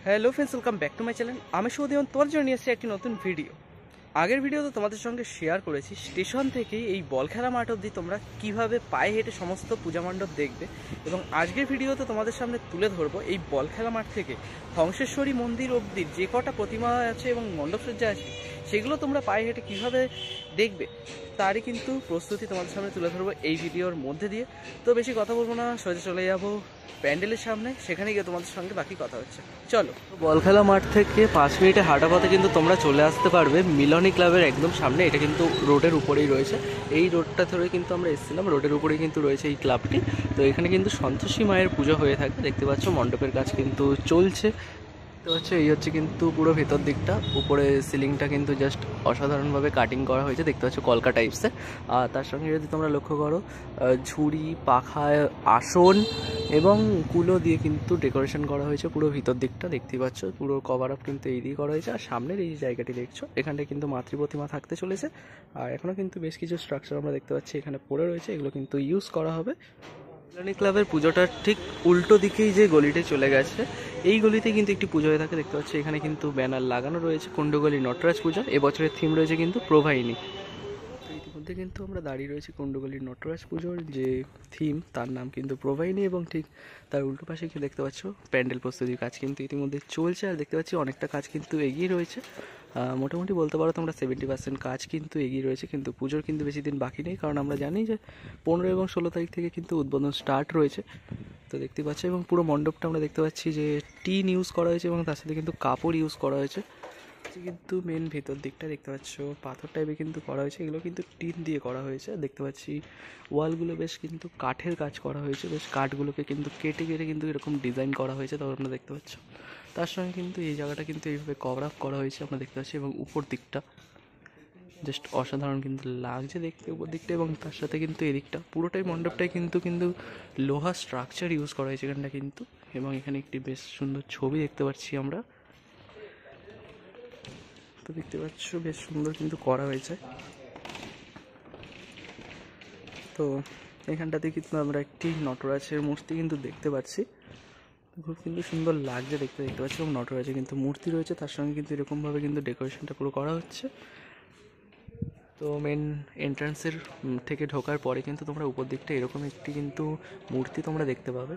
Hello friends, welcome back to my channel. আমি সৌদিয়ন তোর জন্য নিয়ে এসেছি একটি নতুন ভিডিও। আগের ভিডিওতে তোমাদের সঙ্গে শেয়ার করেছি স্টেশন থেকে এই বল খেলা মাঠ অবধি তোমরা কিভাবে পায়ে হেঁটে সমস্ত পূজা মণ্ডপ দেখবে, এবং আজকের ভিডিওতে তোমাদের সামনে তুলে ধরবো এই বল খেলা মাঠ থেকে হংসেশ্বরী মন্দির অবধি যে কটা প্রতিমা আছে এবং মণ্ডপসজ্জা আছে সেগুলো তোমরা পায়ে হেঁটে কীভাবে দেখবে তারই কিন্তু প্রস্তুতি তোমাদের সামনে তুলে ধরবো এই ভিডিওর মধ্যে দিয়ে। তো বেশি কথা বলবো না, সোজা চলে যাবো প্যান্ডেলের সামনে, সেখানে গিয়ে তোমাদের সঙ্গে বাকি কথা হচ্ছে। চলো, বল খেলা মাঠ থেকে 5 মিনিটে হাঁটা পথে কিন্তু তোমরা চলে আসতে পারবে মিলনী ক্লাবের একদম সামনে। এটা কিন্তু রোডের উপরেই রয়েছে, এই রোডটা ধরে কিন্তু আমরা এসেছিলাম, রোডের উপরেই কিন্তু রয়েছে এই ক্লাবটি। তো এখানে কিন্তু সন্তোষী মায়ের পুজো হয়ে থাকে, দেখতে পাচ্ছ মণ্ডপের কাজ কিন্তু চলছে। তো হচ্ছে এই হচ্ছে কিন্তু পুরো ভেতর দিকটা, উপরে সিলিংটা কিন্তু জাস্ট অসাধারণভাবে কাটিং করা হয়েছে, দেখতে পাচ্ছ কলকা টাইপসের। আর তার সঙ্গে যদি তোমরা লক্ষ্য করো ঝুড়ি, পাখায়, আসন এবং কুলো দিয়ে কিন্তু ডেকোরেশন করা হয়েছে পুরো ভিতর দিকটা, দেখতেই পাচ্ছ পুরো কভার আপ কিন্তু এই দিয়ে করা হয়েছে। আর সামনের এই জায়গাটি দেখছো, এখানটায় কিন্তু মাতৃ প্রতিমা থাকতে চলেছে। আর এখনও কিন্তু বেশ কিছু স্ট্রাকচার আমরা দেখতে পাচ্ছি এখানে পড়ে রয়েছে, এগুলো কিন্তু ইউজ করা হবে। মিলনী ক্লাবের পুজোটার ঠিক উল্টো দিকেই যে গলিতে চলে গেছে, এই গলিতে কিন্তু একটি পুজো হয়ে থাকে, দেখতে পাচ্ছি এখানে কিন্তু ব্যানার লাগানো রয়েছে কুণ্ডগলি নটরাজ পুজো। এবছরের থিম রয়েছে কিন্তু প্রভাইনী। তো ইতিমধ্যে কিন্তু আমরা দাঁড়িয়ে রয়েছি কুণ্ডগলি নটরাজ পুজোর যে থিম তার নাম কিন্তু প্রভাইনী, এবং ঠিক তার উল্টো পাশে কি দেখতে পাচ্ছ প্যান্ডেল প্রস্তুতির কাজ কিন্তু ইতিমধ্যে চলছে। আর দেখতে পাচ্ছি অনেকটা কাজ কিন্তু এগিয়ে রয়েছে, মোটামুটি বলতে পারো তোমরা 70% কাজ কিন্তু এগিয়ে রয়েছে। কিন্তু পুজোর কিন্তু বেশি দিন বাকি নেই, কারণ আমরা জানি যে 15 এবং 16 তারিখ থেকে কিন্তু উদ্বোধন স্টার্ট রয়েছে। তো দেখতে পাচ্ছি, এবং পুরো মণ্ডপটা আমরা দেখতে পাচ্ছি যে টিন ইউজ করা হয়েছে এবং তার সাথে কিন্তু কাপড় ইউজ করা হয়েছে। কিন্তু মেন ভেতর দিকটা দেখতে পাচ্ছ পাথর টাইপের কিন্তু করা হয়েছে, এগুলো কিন্তু টিন দিয়ে করা হয়েছে। দেখতে পাচ্ছি ওয়ালগুলো বেশ কিন্তু কাঠের কাজ করা হয়েছে, বেশ কাঠগুলোকে কিন্তু কেটে কেটে কিন্তু এরকম ডিজাইন করা হয়েছে, তখন আমরা দেখতে পাচ্ছ। তার সঙ্গে কিন্তু এই জায়গাটা কিন্তু এইভাবে কভার আপ করা হয়েছে আমরা দেখতে পাচ্ছি, এবং উপর দিকটা জাস্ট অসাধারণ কিন্তু লাগছে দেখতে উপর দিকটা। এবং তার সাথে কিন্তু এদিকটা পুরোটাই মণ্ডপটাই কিন্তু কিন্তু লোহা স্ট্রাকচার ইউজ করা হয়েছে এখানটা কিন্তু। এবং এখানে একটি বেশ সুন্দর ছবি দেখতে পাচ্ছি আমরা, তো দেখতে পাচ্ছ বেশ সুন্দর কিন্তু করা হয়েছে। তো এখানটাতে কিন্তু আমরা একটি নটরাজের মূর্তি কিন্তু দেখতে পাচ্ছি, খুব কিন্তু সুন্দর লাগছে দেখতে পাচ্ছি। এবং নটরাজের কিন্তু মূর্তি রয়েছে, তার সঙ্গে কিন্তু এরকমভাবে কিন্তু ডেকোরেশনটা পুরো করা হচ্ছে। তো মেন এন্ট্রান্সের থেকে ঢোকার পরে কিন্তু তোমরা উপর দিকটা এরকম একটি কিন্তু মূর্তি তোমরা দেখতে পাবে।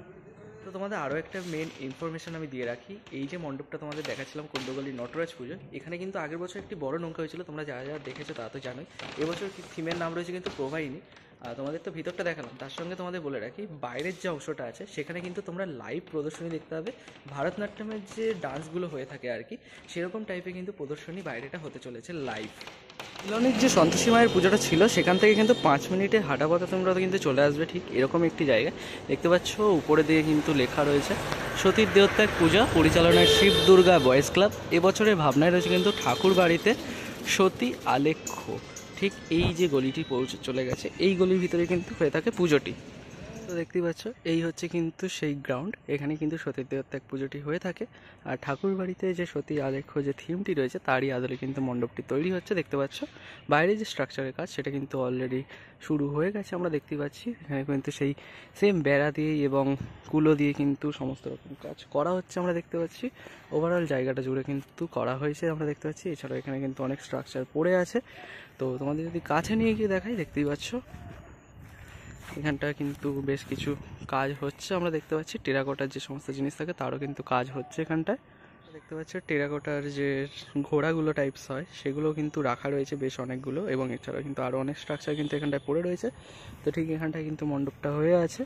তো তোমাদের আরও একটা মেন ইনফরমেশন আমি দিয়ে রাখি, এই যে মণ্ডপটা তোমাদের দেখাচ্ছিলাম কুণ্ডগলি নটরাজ পুজো, এখানে কিন্তু আগের বছর একটি বড় নৌকা হয়েছিল, তোমরা যারা যারা দেখেছো তারা তো জানোই। এবছর থিমের নাম রয়েছে কিন্তু প্রভাইনী। তোমাদের তো ভিতরটা দেখালাম, তার সঙ্গে তোমাদের বলে রাখি বাইরের যে অংশটা আছে সেখানে কিন্তু তোমরা লাইভ প্রদর্শনী দেখতে পাবে। ভারতনাট্যমের যে ডান্সগুলো হয়ে থাকে আর কি, সেরকম টাইপের কিন্তু প্রদর্শনী বাইরেটা হতে চলেছে লাইভ। মিলনের যে সন্তোষী মায়ের পুজোটা ছিল সেখান থেকে কিন্তু 5 মিনিটে হাঁটা পথে তোমরা কিন্তু চলে আসবে ঠিক এরকম একটি জায়গায়, দেখতে পাচ্ছ উপরে দিয়ে কিন্তু লেখা রয়েছে সতীর দেহত্যাগ পূজা পরিচালনায় শিব দুর্গা বয়েজ ক্লাব। এবছরের ভাবনায় রয়েছে কিন্তু ঠাকুর বাড়িতে সতী আলেখ্য। ঠিক এই যে গলিটি পৌঁছে চলে গেছে, এই গলির ভিতরে কিন্তু হয়ে থাকে পুজোটি। তো দেখতেই পাচ্ছ এই হচ্ছে কিন্তু সেই গ্রাউন্ড, এখানে কিন্তু সতীর দেহত্যাগ পুজোটি হয়ে থাকে। আর ঠাকুর বাড়িতে যে সতী আলেখ্য যে থিমটি রয়েছে তারই আদলে কিন্তু মণ্ডপটি তৈরি হচ্ছে, দেখতে পাচ্ছ। বাইরে যে স্ট্রাকচারের কাজ সেটা কিন্তু অলরেডি শুরু হয়ে গেছে আমরা দেখতেই পাচ্ছি। এখানে কিন্তু সেই সেম বেড়া দিয়ে এবং কুলো দিয়ে কিন্তু সমস্ত রকম কাজ করা হচ্ছে আমরা দেখতে পাচ্ছি। ওভারঅল জায়গাটা জুড়ে কিন্তু করা হয়েছে আমরা দেখতে পাচ্ছি। এছাড়াও এখানে কিন্তু অনেক স্ট্রাকচার পড়ে আছে। তো তোমাদের যদি কাছে নিয়ে গিয়ে দেখাই, দেখতেই পাচ্ছ এখানটা কিন্তু বেশ কিছু কাজ হচ্ছে আমরা দেখতে পাচ্ছি। টেরাকোটার যে সমস্ত জিনিস থাকে তারও কিন্তু কাজ হচ্ছে এখানটায়, দেখতে পাচ্ছ। টেরাকোটার যে ঘোড়াগুলো টাইপস হয় সেগুলো কিন্তু রাখা রয়েছে বেশ অনেকগুলো, এবং এছাড়াও কিন্তু আরও অনেক স্ট্রাকচার কিন্তু এখানটায় পড়ে রয়েছে। তো ঠিক এখানটায় কিন্তু মণ্ডপটা হয়ে আছে,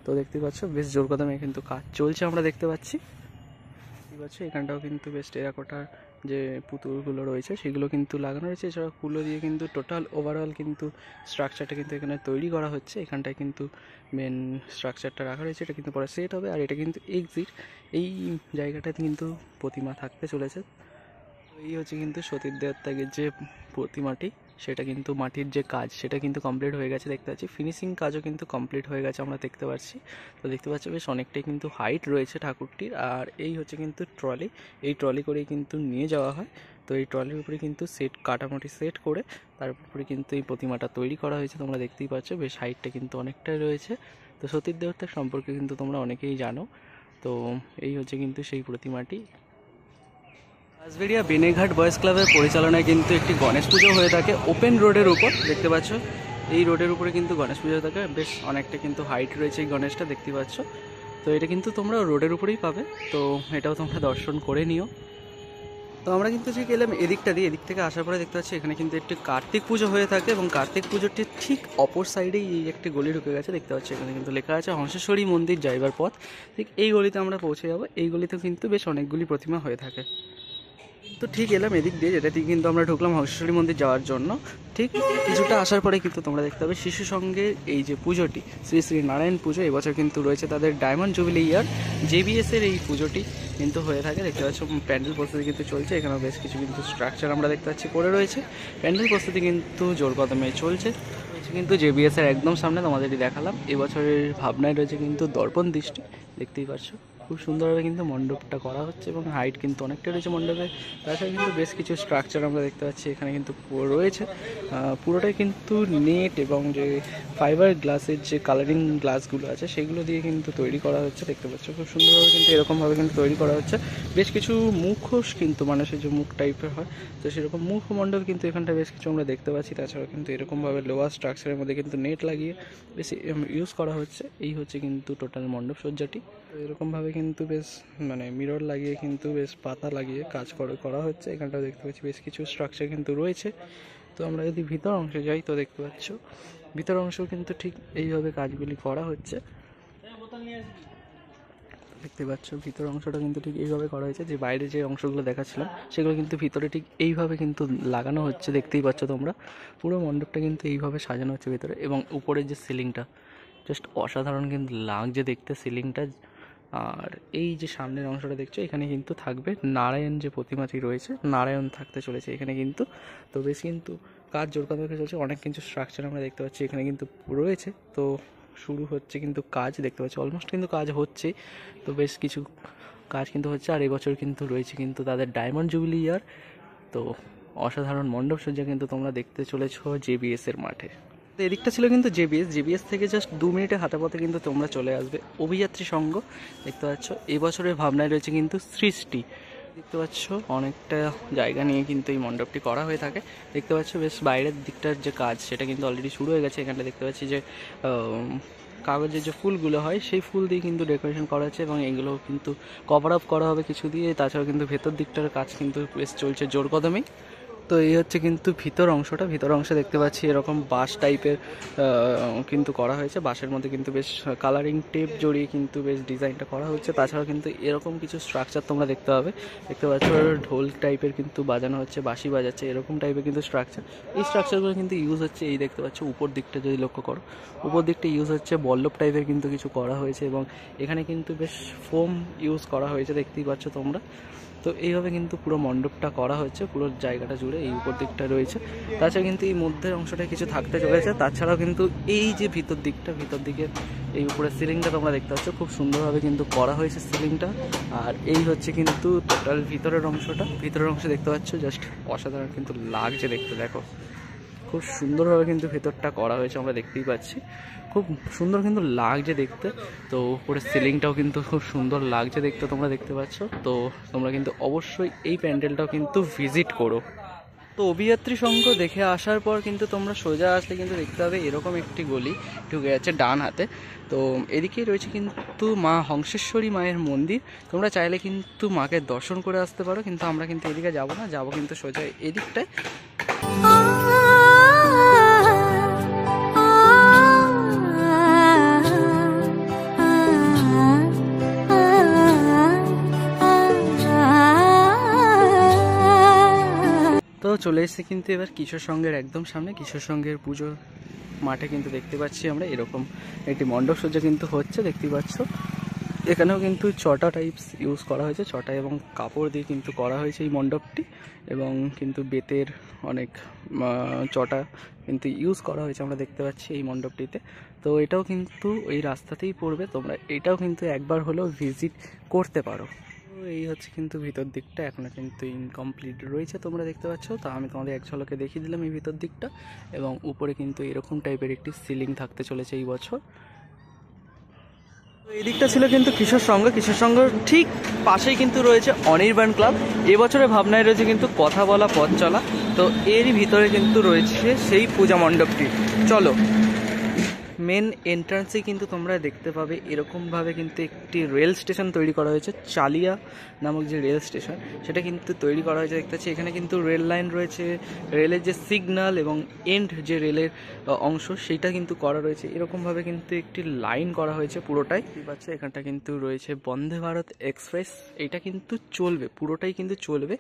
তো দেখতে পাচ্ছ বেশ জোর কদমে কিন্তু কাজ চলছে আমরা দেখতে পাচ্ছি। এখানটাও কিন্তু বেশ টেরাকোটার যে পুতুলগুলো রয়েছে সেগুলো কিন্তু লাগানো রয়েছে, এছাড়া কুলো দিয়ে কিন্তু টোটাল ওভারঅল কিন্তু স্ট্রাকচারটা কিন্তু এখানে তৈরি করা হচ্ছে। এখানটায় কিন্তু মেন স্ট্রাকচারটা রাখা রয়েছে, এটা কিন্তু পরে সেট হবে। আর এটা কিন্তু এক্সিট, এই জায়গাটাতে কিন্তু প্রতিমা থাকতে চলেছে। এই হচ্ছে কিন্তু সতীর দেহত্যাগের যে প্রতিমাটি, সেটা কিন্তু মাটির যে কাজ সেটা কিন্তু কমপ্লিট হয়ে গেছে দেখতে পাচ্ছি। ফিনিশিং কাজও কিন্তু কমপ্লিট হয়ে গেছে আমরা দেখতে পাচ্ছি। তো দেখতে পাচ্ছি বেশ অনেকটাই কিন্তু হাইট রয়েছে ঠাকুরটির। আর এই হচ্ছে কিন্তু ট্রলি, এই ট্রলি করেই কিন্তু নিয়ে যাওয়া হয়। তো এই ট্রলির উপরে কিন্তু সেট কাটামোটি সেট করে তার উপরে কিন্তু এই প্রতিমাটা তৈরি করা হয়েছে, তোমরা দেখতেই পাচ্ছ। বেশ হাইটটা কিন্তু অনেকটাই রয়েছে। তো সতীর দেহত্যাগ সম্পর্কে কিন্তু তোমরা অনেকেই জানো। তো এই হচ্ছে কিন্তু সেই প্রতিমাটি। রাসবেরিয়া বেনেঘাট বয়েজ ক্লাবের পরিচালনায় কিন্তু একটি গণেশ পুজো হয়ে থাকে ওপেন রোডের উপর, দেখতে পাচ্ছ এই রোডের উপরে কিন্তু গণেশ পুজো হয়ে থাকে। বেশ অনেকটা কিন্তু হাইট রয়েছে এই গণেশটা, দেখতে পাচ্ছ। তো এটা কিন্তু তোমরা রোডের উপরেই পাবে, তো এটাও তোমরা দর্শন করে নিও। তো আমরা কিন্তু ঠিক এলাম এদিকটা দিয়ে, এদিক থেকে আসার পরে দেখতে পাচ্ছি এখানে কিন্তু একটি কার্তিক পুজো হয়ে থাকে এবং কার্তিক পুজোটির ঠিক অপর সাইডেই এই একটি গলি ঢুকে গেছে, দেখতে পাচ্ছি এখানে কিন্তু লেখা আছে হংসেশ্বরী মন্দির যাইবার পথ। ঠিক এই গলিতে আমরা পৌঁছে যাবো। এই গলিতেও কিন্তু বেশ অনেকগুলি প্রতিমা হয়ে থাকে। তো ঠিক এলাম এদিক দিয়ে, যেটা দিয়ে কিন্তু আমরা ঢুকলাম হংসেশ্বরী মন্দির যাওয়ার জন্য। ঠিক কিছুটা আসার পরে কিন্তু তোমরা দেখতে পাবে শিশু সঙ্গের এই যে পুজোটি, শ্রী শ্রী নারায়ণ পুজো, এবছর কিন্তু রয়েছে তাদের ডায়মন্ড জুবিলি ইয়ার। জেবিএসের এই পুজোটি কিন্তু হয়ে থাকে, দেখতে পাচ্ছ প্যান্ডেল প্রস্তুতি কিন্তু চলছে। এখানেও বেশ কিছু কিন্তু স্ট্রাকচার আমরা দেখতে পাচ্ছি পড়ে রয়েছে। প্যান্ডেল প্রস্তুতি কিন্তু জোর কদমে চলছে কিন্তু জেবিএসের একদম সামনে তোমাদেরই দেখালাম। এবছরের ভাবনায় রয়েছে কিন্তু দর্পণ দৃষ্টি, দেখতেই পাচ্ছ খুব সুন্দরভাবে কিন্তু মণ্ডপটা করা হচ্ছে এবং হাইট কিন্তু অনেকটা রয়েছে মণ্ডপে। তাছাড়া কিন্তু বেশ কিছু স্ট্রাকচার আমরা দেখতে পাচ্ছি এখানে কিন্তু রয়েছে। পুরোটাই কিন্তু নেট এবং যে ফাইবার গ্লাসের যে কালারিং গ্লাসগুলো আছে সেগুলো দিয়ে কিন্তু তৈরি করা হচ্ছে, দেখতে পাচ্ছ খুব সুন্দরভাবে কিন্তু এরকমভাবে কিন্তু তৈরি করা হচ্ছে। বেশ কিছু মুখোশ কিন্তু মানুষের যে মুখ টাইপের হয়, তো সেরকম মুখ মণ্ডপ কিন্তু এখানটা বেশ কিছু আমরা দেখতে পাচ্ছি। তাছাড়া কিন্তু এরকমভাবে লোয়ার স্ট্রাকচারের মধ্যে কিন্তু নেট লাগিয়ে বেশি ইউজ করা হচ্ছে। এই হচ্ছে কিন্তু টোটাল মণ্ডপ সজ্জাটি। তো এরকমভাবে কিন্তু বেশ মিরর লাগিয়ে কিন্তু বেশ পাতা লাগিয়ে কাজ করা হচ্ছে। এখানটাও দেখতে পাচ্ছি বেশ কিছু স্ট্রাকচার কিন্তু রয়েছে। তো আমরা যদি ভিতর অংশে যাই তো দেখতে পাচ্ছ ভিতর অংশেও কিন্তু ঠিক এইভাবে কাজগুলি করা হচ্ছে, দেখতে পাচ্ছ ভিতর অংশটা কিন্তু ঠিক এইভাবে করা হয়েছে। যে বাইরে যে অংশগুলো দেখাচ্ছিলাম সেগুলো কিন্তু ভিতরে ঠিক এইভাবে কিন্তু লাগানো হচ্ছে, দেখতেই পাচ্ছ তোমরা। পুরো মণ্ডপটা কিন্তু এইভাবে সাজানো হচ্ছে ভিতরে। এবং উপরের যে সিলিংটা জাস্ট অসাধারণ কিন্তু লাগছে দেখতে সিলিংটা। আর এই যে সামনের অংশটা দেখছো এখানে কিন্তু থাকবে নারায়ণ যে প্রতিমাটি রয়েছে, নারায়ণ থাকতে চলেছে এখানে কিন্তু। তো বেশ কিন্তু কাজ জোর কদমে চলছে, অনেক কিছু স্ট্রাকচার আমরা দেখতে পাচ্ছি এখানে কিন্তু রয়েছে। তো শুরু হচ্ছে কিন্তু কাজ, দেখতে পাচ্ছি অলমোস্ট কিন্তু কাজ হচ্ছে। তো বেশ কিছু কাজ কিন্তু হচ্ছে। আর এবছর কিন্তু রয়েছে কিন্তু তাদের ডায়মন্ড জুবিলি ইয়ার। তো অসাধারণ মণ্ডপ সজ্জা কিন্তু তোমরা দেখতে চলেছো জেবিএস এর মাঠে। তো এদিকটা ছিল কিন্তু জেবিএস থেকে জাস্ট 2 মিনিটে হাঁটা পথে কিন্তু তোমরা চলে আসবে অভিযাত্রী সংঘ, দেখতে পাচ্ছ। এবছরের ভাবনায় রয়েছে কিন্তু সৃষ্টি, দেখতে পাচ্ছ অনেকটা জায়গা নিয়ে কিন্তু এই মণ্ডপটি করা হয়ে থাকে। দেখতে পাচ্ছ বেশ বাইরের দিকটার যে কাজ সেটা কিন্তু অলরেডি শুরু হয়ে গেছে। এখানটা দেখতে পাচ্ছি যে কাগজের যে ফুলগুলো হয় সেই ফুল দিয়ে কিন্তু ডেকোরেশন করা হচ্ছে এবং এগুলো কিন্তু কভার আপ করা হবে কিছু দিয়ে। তাছাড়াও কিন্তু ভেতর দিকটার কাজ কিন্তু বেশ চলছে জোর কদমেই। তো এই হচ্ছে কিন্তু ভিতর অংশটা। ভিতর অংশে দেখতে পাচ্ছি এরকম বাঁশ টাইপের কিন্তু করা হয়েছে। বাঁশের মধ্যে কিন্তু বেশ কালারিং টেপ জড়িয়ে কিন্তু বেশ ডিজাইনটা করা হচ্ছে। তাছাড়াও কিন্তু এরকম কিছু স্ট্রাকচার তোমরা দেখতে পাবে, দেখতে পাচ্ছ ঢোল টাইপের কিন্তু বাজানো হচ্ছে, বাঁশি বাজাচ্ছে এরকম টাইপের কিন্তু স্ট্রাকচার। এই স্ট্রাকচারগুলো কিন্তু ইউজ হচ্ছে, এই দেখতে পাচ্ছ উপর দিকটা যদি লক্ষ্য করো, উপর দিকটা ইউজ হচ্ছে বল্লভ টাইপের কিন্তু কিছু করা হয়েছে এবং এখানে কিন্তু বেশ ফোম ইউজ করা হয়েছে, দেখতেই পাচ্ছ তোমরা। তো এইভাবে কিন্তু পুরো মণ্ডপটা করা হচ্ছে, পুরো জায়গাটা জুড়ে এই উপর দিকটা রয়েছে। তাছাড়া কিন্তু এই মধ্যের অংশটা কিছু থাকতে চলেছে। তাছাড়াও কিন্তু এই যে ভিতর দিকে এই উপরের সিলিংটা তোমরা দেখতে পাচ্ছ খুব সুন্দরভাবে কিন্তু করা হয়েছে সিলিংটা। আর এই হচ্ছে কিন্তু টোটাল ভিতরের অংশ দেখতে পাচ্ছ, জাস্ট অসাধারণ কিন্তু লাগছে দেখতে। দেখো খুব সুন্দরভাবে কিন্তু ভেতরটা করা হয়েছে, আমরা দেখতেই পাচ্ছি খুব সুন্দর কিন্তু লাগছে দেখতে। তো উপরের সিলিংটাও কিন্তু খুব সুন্দর লাগছে দেখতে, তোমরা দেখতে পাচ্ছ। তো তোমরা কিন্তু অবশ্যই এই প্যান্ডেলটাও কিন্তু ভিজিট করো। তো অভিযাত্রী সংঘ দেখে আসার পর কিন্তু তোমরা সোজা আসলে কিন্তু দেখতে হবে এরকম একটি গলি ঢুকে যাচ্ছে ডান হাতে। তো এদিকেই রয়েছে কিন্তু মা হংসেশ্বরী মায়ের মন্দির। তোমরা চাইলে কিন্তু মাকে দর্শন করে আসতে পারো, কিন্তু আমরা কিন্তু এদিকে যাবো না, যাবো কিন্তু সোজা এদিকটায়। তো চলে এসেছি কিন্তু এবার কিশোর সংঘের একদম সামনে। কিশোর সংঘের পুজো মাঠে কিন্তু দেখতে পাচ্ছি আমরা এরকম একটি মণ্ডপ সজ্জা কিন্তু হচ্ছে, দেখতেই পাচ্ছ। এখানেও কিন্তু চটা টাইপস ইউজ করা হয়েছে, চটা এবং কাপড় দিয়ে কিন্তু করা হয়েছে এই মণ্ডপটি। এবং কিন্তু বেতের অনেক চটা কিন্তু ইউজ করা হয়েছে আমরা দেখতে পাচ্ছি এই মণ্ডপটিতে। তো এটাও কিন্তু এই রাস্তাতেই পড়বে, তোমরা এটাও কিন্তু একবার হলেও ভিজিট করতে পারো। এই হচ্ছে কিন্তু ভিতর দিকটা এখনো কিন্তু ইনকমপ্লিট রয়েছে, তোমরা দেখতে পাচ্ছ। তো আমি তোমাদের এক ঝলকে দেখিয়ে দিলাম এই ভিতর দিকটা। এবং উপরে কিন্তু এরকম টাইপের একটি সিলিং থাকতে চলেছে এই বছর। তো এই দিকটা ছিল কিন্তু কিশোর সংঘ ঠিক পাশেই কিন্তু রয়েছে অনির্বাণ ক্লাব। এবছরে ভাবনায় রয়েছে কিন্তু কথা বলা পথ চলা। তো এরই ভিতরে কিন্তু রয়েছে সেই পূজা মণ্ডপটি। চলো, মেন এন্ট্রান্সে কিন্তু তোমরা দেখতে পাবে এরকমভাবে কিন্তু একটি রেল স্টেশন তৈরি করা হয়েছে। চালিয়া নামক যে রেল স্টেশন সেটা কিন্তু তৈরি করা হয়েছে দেখতে পাচ্ছি। এখানে কিন্তু রেল লাইন রয়েছে, রেলের যে সিগন্যাল এবং এন্ড যে রেলের অংশ সেইটা কিন্তু করা রয়েছে। এরকমভাবে কিন্তু একটি লাইন করা হয়েছে পুরোটাই। দেখতে পাচ্ছ এখানটা কিন্তু রয়েছে বন্দে ভারত এক্সপ্রেস। এটা কিন্তু চলবে, পুরোটাই কিন্তু চলবে।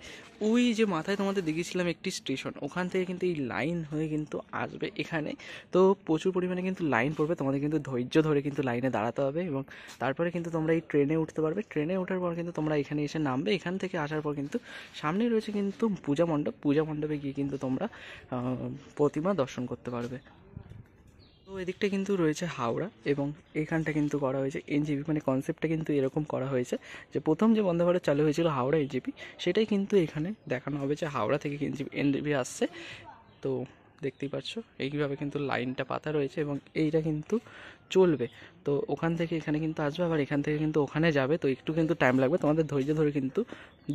ওই যে মাথায় তোমাদের দেখিয়েছিলাম একটি স্টেশন, ওখান থেকে কিন্তু এই লাইন হয়ে কিন্তু আসবে এখানে। তো প্রচুর পরিমাণে কিন্তু লাইন পড়বে, তোমাদের কিন্তু ধৈর্য ধরে কিন্তু লাইনে দাঁড়াতে হবে এবং তারপরে কিন্তু তোমরা এই ট্রেনে উঠতে পারবে। ট্রেনে ওঠার পর কিন্তু তোমরা এখানে এসে নামবে। এখান থেকে আসার পর কিন্তু সামনে রয়েছে কিন্তু পূজা মণ্ডপ। পূজা মণ্ডপে গিয়ে কিন্তু তোমরা প্রতিমা দর্শন করতে পারবে। তো এদিকটা কিন্তু রয়েছে হাওড়া এবং এখানটা কিন্তু করা হয়েছে এনজেপি, মানে কনসেপ্টটা কিন্তু এরকম করা হয়েছে যে প্রথম যে বন্দে ভারত চালু হয়েছিল হাওড়া এনজেপি, সেটাই কিন্তু এখানে দেখানো হবে যে হাওড়া থেকে এনজেপি আসছে। তো দেখতেই পাচ্ছ এইভাবে কিন্তু লাইনটা পাতা রয়েছে এবং এইটা কিন্তু চলবে। তো ওখান থেকে এখানে কিন্তু আসবে, আবার এখান থেকে কিন্তু ওখানে যাবে। তো একটু কিন্তু টাইম লাগবে, তোমাদের ধৈর্য ধরে কিন্তু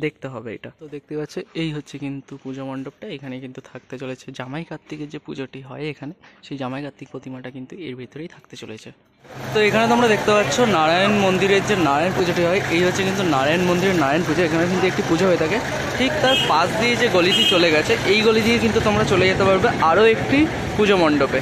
দেখতে হবে এটা। তো দেখতে পাচ্ছ এই হচ্ছে কিন্তু পূজা মণ্ডপটা। এখানে কিন্তু থাকতে চলেছে জামাই কার্তিকের যে পুজোটি হয় এখানে, সেই জামাই কার্তিক প্রতিমাটা কিন্তু এর ভিতরেই থাকতে চলেছে। তো এখানে তোমরা দেখতে পাচ্ছ নারায়ণ মন্দিরের যে নারায়ণ পুজোটি হয়, এই হচ্ছে কিন্তু নারায়ণ মন্দিরের নারায়ণ পুজো। এখানে কিন্তু একটি পুজো হয়ে থাকে। ঠিক তার পাশ দিয়ে যে গলিটি চলে গেছে, এই গলি দিয়ে কিন্তু তোমরা চলে যেতে পারবে আরও একটি পুজো মণ্ডপে।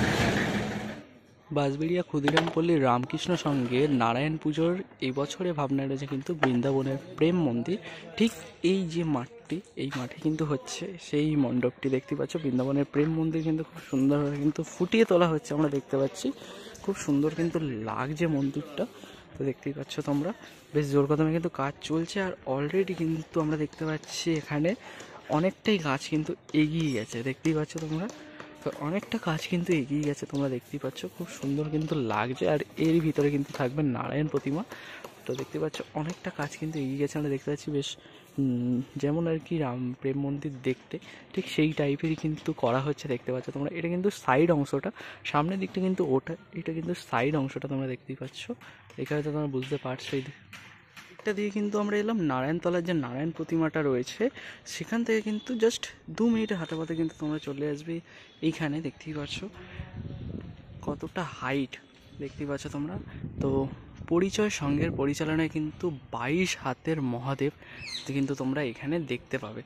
বাঁশবেড়িয়া ক্ষুদিরামপল্লীর রামকৃষ্ণ সঙ্গে নারায়ণ পুজোর এবছরে ভাবনা রয়েছে কিন্তু বৃন্দাবনের প্রেম মন্দির। ঠিক এই যে মাঠটি, এই মাঠে কিন্তু হচ্ছে সেই মণ্ডপটি। দেখতে পাচ্ছ বৃন্দাবনের প্রেম মন্দির কিন্তু খুব সুন্দরভাবে কিন্তু ফুটিয়ে তোলা হচ্ছে, আমরা দেখতে পাচ্ছি। খুব সুন্দর কিন্তু লাগছে মন্দিরটা। তো দেখতেই পাচ্ছ তোমরা, বেশ জোর কদমে কিন্তু কাজ চলছে। আর অলরেডি কিন্তু আমরা দেখতে পাচ্ছি এখানে অনেকটাই কাজ কিন্তু এগিয়ে গেছে, দেখতেই পাচ্ছ তোমরা। তো অনেকটা কাজ কিন্তু এগিয়ে গেছে, তোমরা দেখতেই পাচ্ছ। খুব সুন্দর কিন্তু লাগছে। আর এর ভিতরে কিন্তু থাকবে নারায়ণ প্রতিমা। তো দেখতে পাচ্ছ অনেকটা কাজ কিন্তু এগিয়ে গেছে, আমরা দেখতে পাচ্ছি। বেশ যেমন আর কি রাম প্রেম মন্দির দেখতে, ঠিক সেই টাইপেরই কিন্তু করা হচ্ছে, দেখতে পাচ্ছ তোমরা। এটা কিন্তু সাইড অংশটা, সামনের দিকটা কিন্তু ওটা, এটা কিন্তু সাইড অংশটা তোমরা দেখতেই পাচ্ছ। এখানে তো তোমরা বুঝতে পারছো। এটা দিয়ে কিন্তু আমরা এলাম নারায়ণতলার যে নারায়ণ প্রতিমাটা রয়েছে সেখান থেকে কিন্তু জাস্ট 2 মিনিটের হাঁটা পথে কিন্তু তোমরা চলে আসবে এইখানে। দেখতেই পাচ্ছ কতটা হাইট, দেখতেই পাচ্ছ তোমরা। তো পরিচয় সংঘের পরিচালনায় কিন্তু 22 হাতের মহাদেব কিন্তু তোমরা এখানে দেখতে পাবে।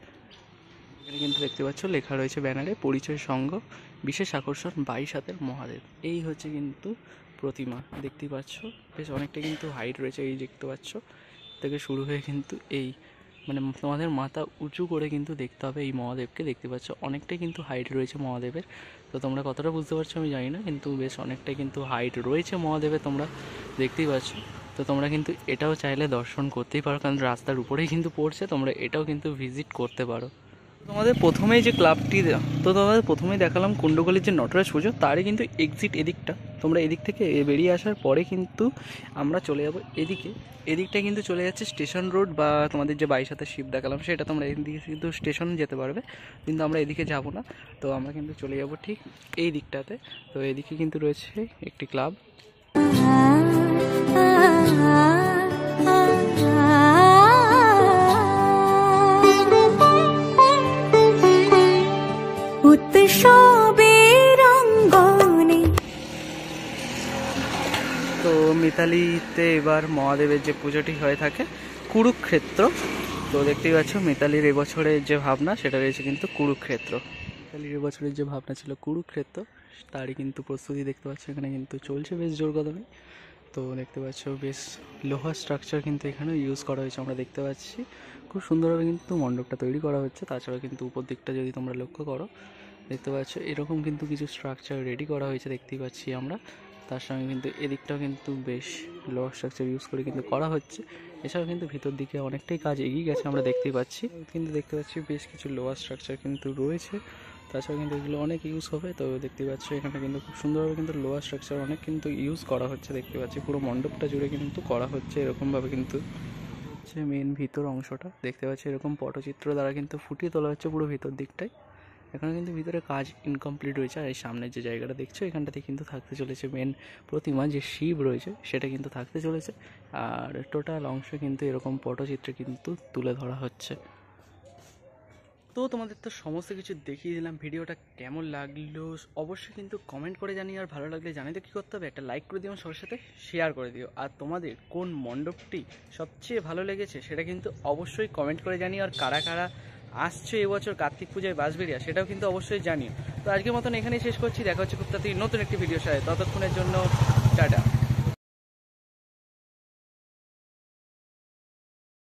এখানে কিন্তু দেখতে পাচ্ছ লেখা রয়েছে ব্যানারে, পরিচয় সংঘ বিশেষ আকর্ষণ 22 হাতের মহাদেব। এই হচ্ছে কিন্তু প্রতিমা, দেখতেই পাচ্ছ। বেশ অনেকটা কিন্তু হাইট রয়েছে, এই দেখতে পাচ্ছ থেকে শুরু হয়ে কিন্তু এই মানে তোমাদের মাথা উঁচু করে কিন্তু দেখতে হবে এই মহাদেবকে। দেখতে পাচ্ছ অনেকটাই কিন্তু হাইট রয়েছে মহাদেবের। তো তোমরা কতটা বুঝতে পারছো আমি জানি না, কিন্তু বেশ অনেকটাই কিন্তু হাইট রয়েছে মহাদেবের, তোমরা দেখতেই পাচ্ছ। তো তোমরা কিন্তু এটাও চাইলে দর্শন করতেই পারো, কারণ রাস্তার উপরেই কিন্তু পড়ছে, তোমরা এটাও কিন্তু ভিজিট করতে পারো। তোমাদের প্রথমেই যে ক্লাবটি, তো তোমাদের প্রথমেই দেখালাম কুণ্ডগলির যে নটরাজ পুজো, তারই কিন্তু এক্সিট এদিকটা। তোমরা এদিক থেকে বেরিয়ে আসার পরে কিন্তু আমরা চলে যাব এদিকে। এদিকটা কিন্তু চলে যাচ্ছে স্টেশন রোড, বা তোমাদের যে 22 হাতের শিব দেখালাম সেটা তোমরা এদিকে কিন্তু স্টেশন যেতে পারবে, কিন্তু আমরা এদিকে যাব না। তো আমরা কিন্তু চলে যাব ঠিক এই দিকটাতে। তো এদিকে কিন্তু রয়েছে একটি ক্লাব। তো মিতালিতে এবার মহাদেবের যে পুজোটি হয়ে থাকে কুরুক্ষেত্র। তো দেখতেই পাচ্ছ মিতালির এবছরের যে ভাবনা সেটা রয়েছে কিন্তু কুরুক্ষেত্র। মিতালির এবছরের যে ভাবনা ছিল কুরুক্ষেত্র, তারই কিন্তু প্রস্তুতি দেখতে পাচ্ছ এখানে কিন্তু চলছে বেশ জোর কদমে। তো দেখতে পাচ্ছ বেশ লোহার স্ট্রাকচার কিন্তু এখানেও ইউজ করা হয়েছে, আমরা দেখতে পাচ্ছি। খুব সুন্দরভাবে কিন্তু মণ্ডপটা তৈরি করা হচ্ছে। তাছাড়া কিন্তু উপর দিকটা যদি তোমরা লক্ষ্য করো, দেখতে পাচ্ছ এরকম কিন্তু কিছু স্ট্রাকচার রেডি করা হয়েছে, দেখতেই পাচ্ছি আমরা। তার সঙ্গে কিন্তু এদিকটাও কিন্তু বেশ লোহার স্ট্রাকচার ইউজ করে কিন্তু করা হচ্ছে। এছাড়াও কিন্তু ভিতর দিকে অনেকটাই কাজ এগিয়ে গেছে, আমরা দেখতেই পাচ্ছি। কিন্তু দেখতে পাচ্ছি বেশ কিছু লোহার স্ট্রাকচার কিন্তু রয়েছে, তাছাড়া কিন্তু এগুলো অনেক ইউজ হবে। তো দেখতে পাচ্ছ এখানে কিন্তু খুব সুন্দরভাবে কিন্তু লোহার স্ট্রাকচার অনেক কিন্তু ইউজ করা হচ্ছে, দেখতে পাচ্ছি। পুরো মণ্ডপটা জুড়ে কিন্তু করা হচ্ছে এরকমভাবে কিন্তু হচ্ছে মেন ভিতর অংশটা, দেখতে পাচ্ছি এরকম পটচিত্র দ্বারা কিন্তু ফুটিয়ে তোলা হচ্ছে পুরো ভিতর দিকটাই। এখনও কিন্তু ভিতরে কাজ ইনকমপ্লিট রয়েছে। আর এই সামনের যে জায়গাটা দেখছো এখানটাতে কিন্তু থাকতে চলেছে মেন প্রতিমা, যে শিব রয়েছে সেটা কিন্তু থাকতে চলেছে। আর টোটাল অংশ কিন্তু এরকম পটচিত্রে কিন্তু তুলে ধরা হচ্ছে। তো তোমাদের তো সমস্ত কিছু দেখিয়ে দিলাম, ভিডিওটা কেমন লাগলো অবশ্যই কিন্তু কমেন্ট করে জানিয়ে, আর ভালো লাগলে জানিয়ে তো কী করতে হবে, একটা লাইক করে দিও, সবার সাথে শেয়ার করে দিও। আর তোমাদের কোন মণ্ডপটি সবচেয়ে ভালো লেগেছে সেটা কিন্তু অবশ্যই কমেন্ট করে জানিও। আর কারা কারা আসছে এবছর কার্তিক পূজায় বাঁশবেড়িয়া সেটাও কিন্তু অবশ্যই জানিও। তো আজকের মতন এখানেই শেষ করছি, দেখা হচ্ছে খুব তাড়াতাড়ি নতুন একটি ভিডিওর সাথে, ততক্ষণের জন্য টাটা।